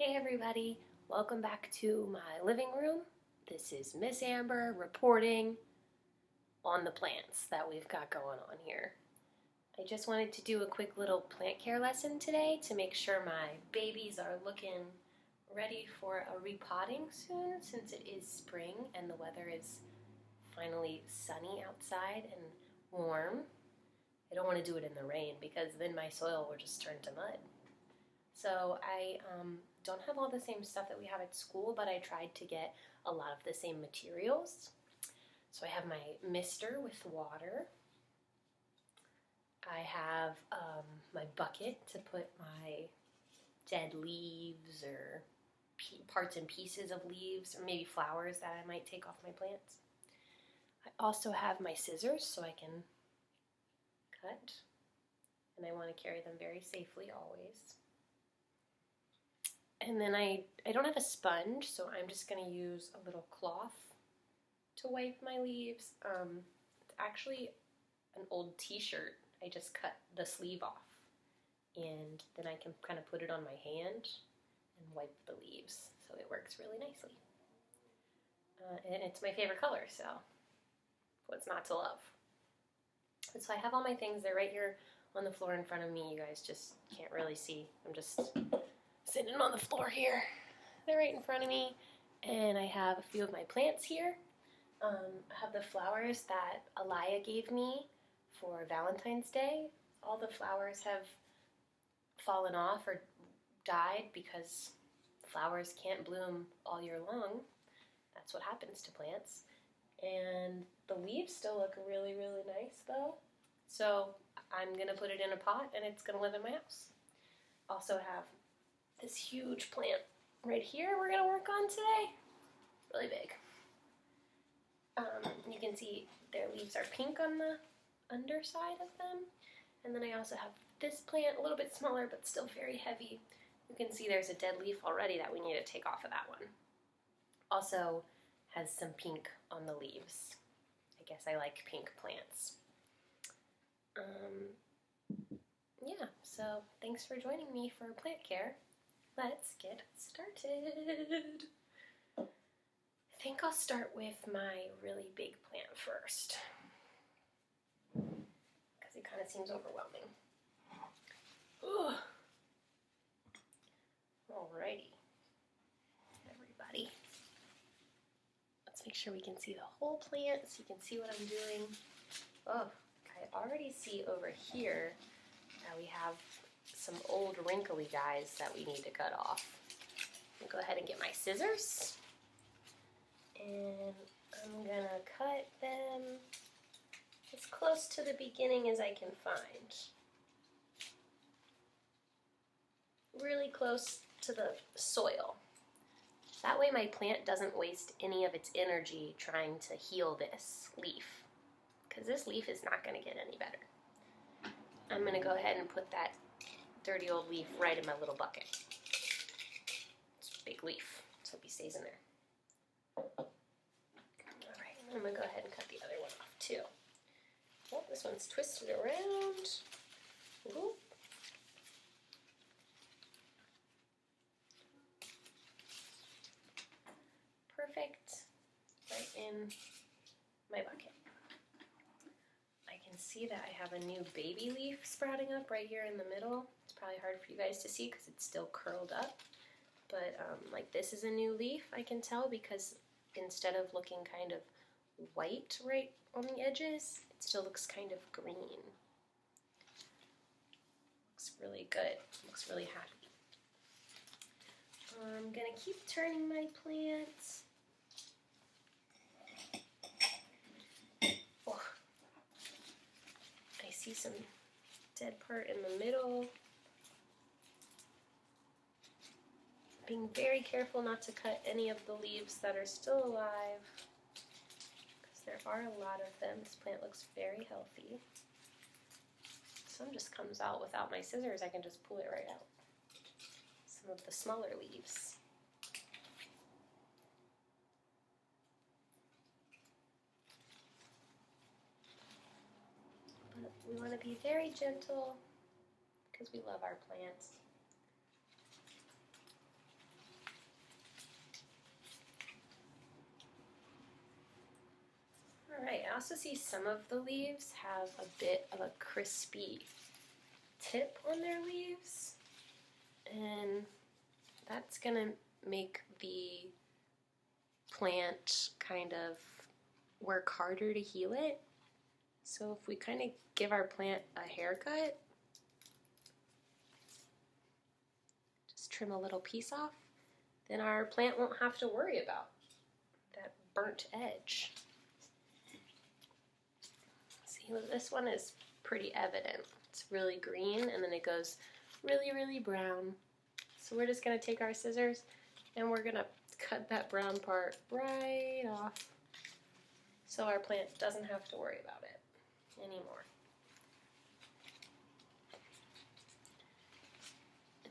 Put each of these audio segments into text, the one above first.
Hey everybody, welcome back to my living room. This is Miss Amber reporting on the plants that we've got going on here. I just wanted to do a quick little plant care lesson today to make sure my babies are looking ready for a repotting soon, since it is spring and the weather is finally sunny outside and warm. I don't want to do it in the rain because then my soil will just turn to mud. So I don't have all the same stuff that we have at school, but I tried to get a lot of the same materials. So I have my mister with water. I have my bucket to put my dead leaves or parts and pieces of leaves, or maybe flowers that I might take off my plants. I also have my scissors so I can cut, and I want to carry them very safely always. And then I don't have a sponge, so I'm just going to use a little cloth to wipe my leaves. It's actually an old t-shirt. I just cut the sleeve off, and then I can kind of put it on my hand and wipe the leaves, so it works really nicely. And it's my favorite color, so what's not to love? And so I have all my things. They're right here on the floor in front of me. You guys just can't really see. I'm just sitting on the floor here. They're right in front of me, and I have a few of my plants here. I have the flowers that Aliyah gave me for Valentine's Day. All the flowers have fallen off or died because flowers can't bloom all year long. That's what happens to plants. And the leaves still look really, really nice though. So I'm gonna put it in a pot and it's gonna live in my house. Also have this huge plant right here we're going to work on today. Really big. You can see their leaves are pink on the underside of them. And then I also have this plant, a little bit smaller but still very heavy. You can see there's a dead leaf already that we need to take off of that one. Also has some pink on the leaves. I guess I like pink plants. Yeah, so thanks for joining me for plant care. Let's get started. I think I'll start with my really big plant first, because it kind of seems overwhelming. Ugh. Alrighty, everybody. Let's make sure we can see the whole plant so you can see what I'm doing. Oh, I already see over here that we have some old wrinkly guys that we need to cut off. I'll go ahead and get my scissors, and I'm gonna cut them as close to the beginning as I can find. Really close to the soil. That way my plant doesn't waste any of its energy trying to heal this leaf, because this leaf is not gonna get any better. I'm gonna go ahead and put that dirty old leaf right in my little bucket. It's a big leaf, so hope he stays in there. Alright, I'm gonna go ahead and cut the other one off too. Oh, this one's twisted around. Ooh. Perfect. Right in my bucket. I can see that I have a new baby leaf sprouting up right here in the middle. It's probably hard for you guys to see because it's still curled up. But like this is a new leaf, I can tell, because instead of looking kind of white right on the edges, it still looks kind of green. Looks really good. Looks really happy. I'm gonna keep turning my plants. Oh, I see some dead part in the middle. Being very careful not to cut any of the leaves that are still alive, because there are a lot of them. This plant looks very healthy. Some just comes out without my scissors. I can just pull it right out. Some of the smaller leaves. But we want to be very gentle because we love our plants. also see some of the leaves have a bit of a crispy tip on their leaves, and that's gonna make the plant kind of work harder to heal it. So if we kind of give our plant a haircut, just trim a little piece off, then our plant won't have to worry about that burnt edge. See, this one is pretty evident. It's really green and then it goes really, really brown. So we're just gonna take our scissors and we're gonna cut that brown part right off so our plant doesn't have to worry about it anymore.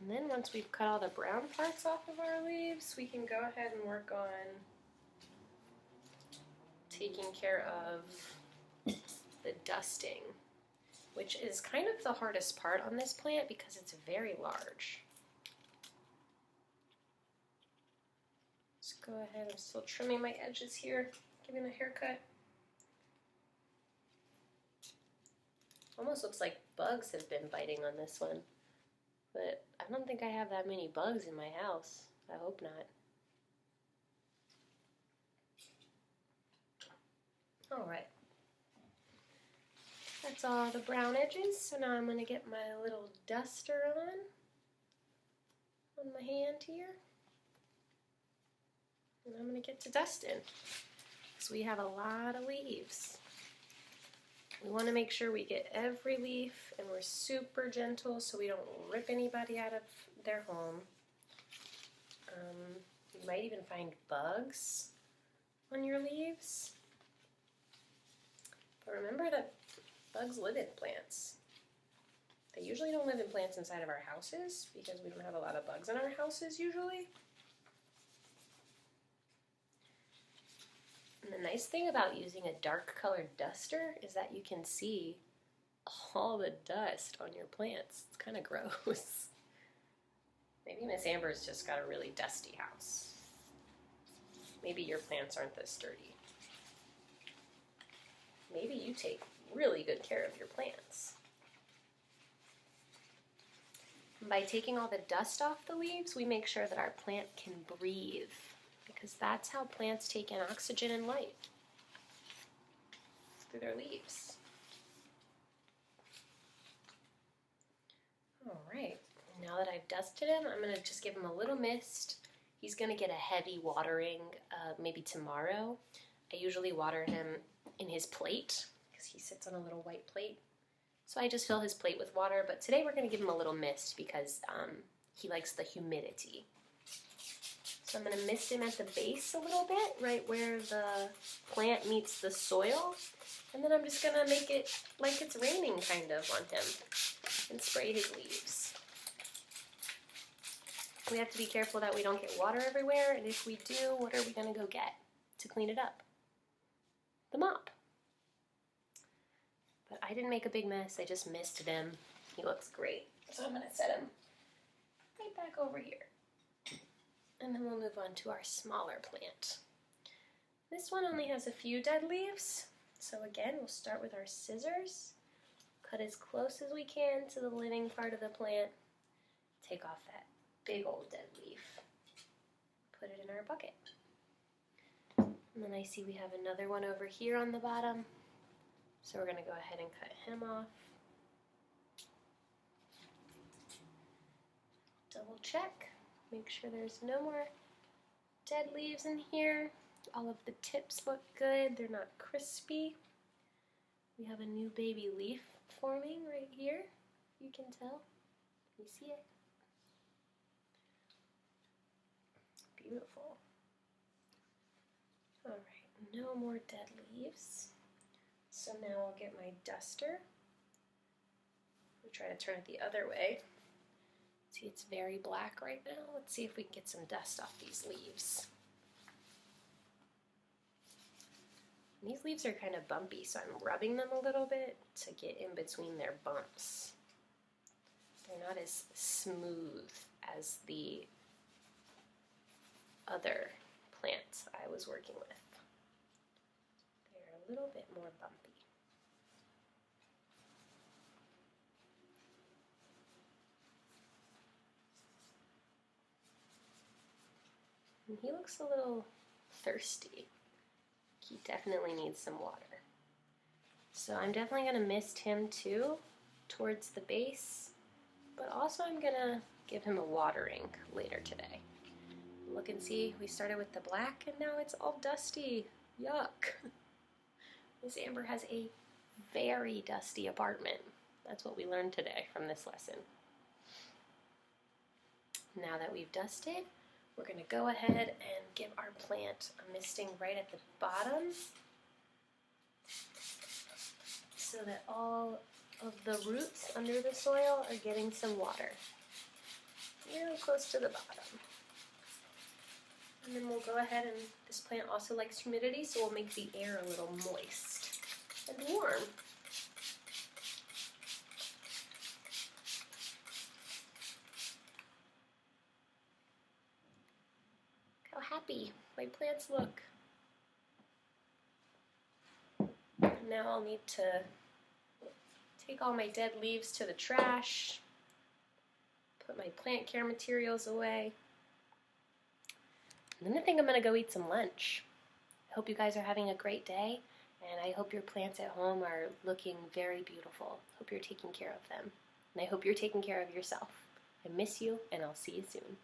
And then once we've cut all the brown parts off of our leaves, we can go ahead and work on taking care of the dusting, which is kind of the hardest part on this plant because it's very large. Let's go ahead, I'm still trimming my edges here, giving a haircut. Almost looks like bugs have been biting on this one, but I don't think I have that many bugs in my house. I hope not. All right. That's all the brown edges, so now I'm going to get my little duster on my hand here. And I'm going to get to dusting, because we have a lot of leaves. We want to make sure we get every leaf, and we're super gentle so we don't rip anybody out of their home. You might even find bugs on your leaves. But remember that bugs live in plants. They usually don't live in plants inside of our houses because we don't have a lot of bugs in our houses usually. And the nice thing about using a dark colored duster is that you can see all the dust on your plants. It's kind of gross. Maybe Miss Amber's just got a really dusty house. Maybe your plants aren't this sturdy. Maybe you take really good care of your plants. By taking all the dust off the leaves, we make sure that our plant can breathe, because that's how plants take in oxygen and light, through their leaves. All right, now that I've dusted him, I'm going to just give him a little mist. He's going to get a heavy watering maybe tomorrow. I usually water him in his plate, because he sits on a little white plate. So I just fill his plate with water, but today we're going to give him a little mist because he likes the humidity. So I'm going to mist him at the base a little bit, right where the plant meets the soil. And then I'm just going to make it like it's raining kind of on him and spray his leaves. We have to be careful that we don't get water everywhere, and if we do, what are we going to go get to clean it up? The mop. But I didn't make a big mess, I just misted him. He looks great. So I'm going to set him right back over here. And then we'll move on to our smaller plant. This one only has a few dead leaves. So again, we'll start with our scissors. Cut as close as we can to the living part of the plant. Take off that big old dead leaf. Put it in our bucket. And then I see we have another one over here on the bottom. So we're going to go ahead and cut him off. Double check. Make sure there's no more dead leaves in here. All of the tips look good. They're not crispy. We have a new baby leaf forming right here. You can tell. You see it? Beautiful. All right, no more dead leaves. So now I'll get my duster. I'll try to turn it the other way. See, it's very black right now. Let's see if we can get some dust off these leaves. And these leaves are kind of bumpy, so I'm rubbing them a little bit to get in between their bumps. They're not as smooth as the other plant I was working with. They're a little bit more bumpy. And he looks a little thirsty. He definitely needs some water. So I'm definitely going to mist him too towards the base, but also I'm going to give him a watering later today. Look and see, we started with the black and now it's all dusty. Yuck. Miss Amber has a very dusty apartment. That's what we learned today from this lesson. Now that we've dusted, we're going to go ahead and give our plant a misting right at the bottom so that all of the roots under the soil are getting some water. Really close to the bottom. And then we'll go ahead and this plant also likes humidity, so we'll make the air a little moist and warm. How happy my plants look. Now I'll need to take all my dead leaves to the trash, put my plant care materials away, and then I think I'm going to go eat some lunch. I hope you guys are having a great day, and I hope your plants at home are looking very beautiful. Hope you're taking care of them, and I hope you're taking care of yourself. I miss you, and I'll see you soon.